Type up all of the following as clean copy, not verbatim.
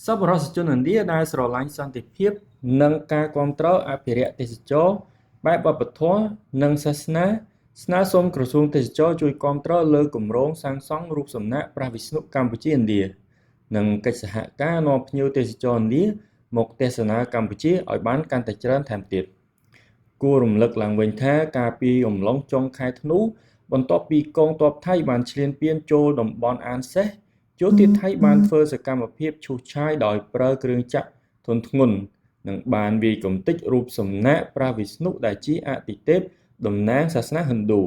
សប្បុរសជនឥណ្ឌាដែលស្រឡាញ់សន្តិភាពនិងការគាំទ្រអភិរក្សទេសចរណ៍បែបវប្បធម៌និងសាសនាស្នើសុំក្រសួងទេសចរណ៍ជួយគាំទ្រលើគម្រោងសាងសង់រូបសំណាកព្រះវិស្ណុកម្ពុជា-ឥណ្ឌា និងកិច្ចសហការនាំភ្ញៀវទេសចរឥណ្ឌាមកទស្សនាកម្ពុជាឲ្យបានកាន់តែច្រើនថែមទៀត គួររំលឹកឡើងវិញថាកាលពីអំឡុងចុងខែធ្នូបន្ទាប់ពីកងទ័ពថៃបានឈ្លានពានចូលតំបន់អានសេះយោធាថៃបានធ្វើសកម្មភាពឈូសឆាយដោយប្រើគ្រឿងចក្រធុនធ្ងន់និងបានវាយកំទេចរូបសំណាកព្រះវិស្ណុដែលជាអាទិទេពតំណាងសាសនាហិណ្ឌូ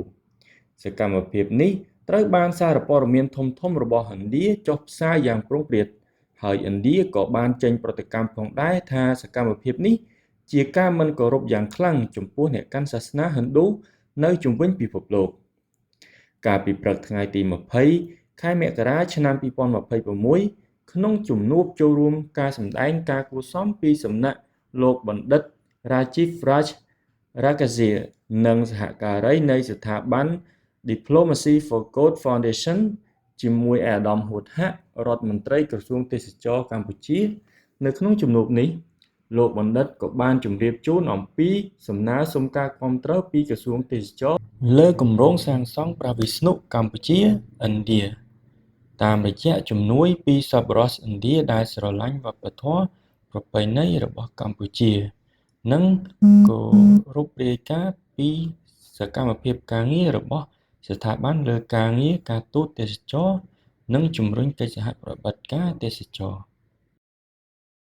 សកម្មភាពនេះត្រូវបានសារព័ត៌មានធំៗរបស់ឥណ្ឌាចុះផ្សាយយ៉ាងព្រោងព្រាតហើយឥណ្ឌាក៏បានចេញប្រតិកម្មផងដែរថាសកម្មភាពនេះជាការមិនគោរពយ៉ាងខ្លាំងចំពោះអ្នកកាន់សាសនាហិណ្ឌូនៅជុំវិញពិភពលោកកាលពីព្រឹកថ្ងៃទី20ខែមករាឆ្នាំ2026ក្នុងជំនួបចូលរួមការសម្ដែងការគួរសមពីសំណាក់លោកបណ្ឌិត Rajiv Raj Rakasiya និងសហការីនៃស្ថាប័ន Diplomacy for Good Foundation ជាមួយអាដាម ហួតហាក់រដ្ឋមន្ត្រីក្រសួងទេសចរណ៍កម្ពុជានៅក្នុងជំនួបនេះលោកបណ្ឌិតក៏បានជម្រាបជូនអំពីសំណើសុំការគាំទ្រពីក្រសួងទេសចរណ៍លើគម្រោងសាងសង់ព្រះវិស្ណុកម្ពុជា-ឥណ្ឌាតាមរយៈជំនួយពីសប្បុរសឥណ្ឌាដែលស្រឡាញ់វប្បធម៌ប្រពៃណីរបស់កម្ពុជានិងគោរពរាយការណ៍ពីសកម្មភាពការងាររបស់ស្ថាប័នលើការងារការទូតទេសចរណ៍និងជំរុញកិច្ចសហប្រតិបត្តិការទេសចរណ៍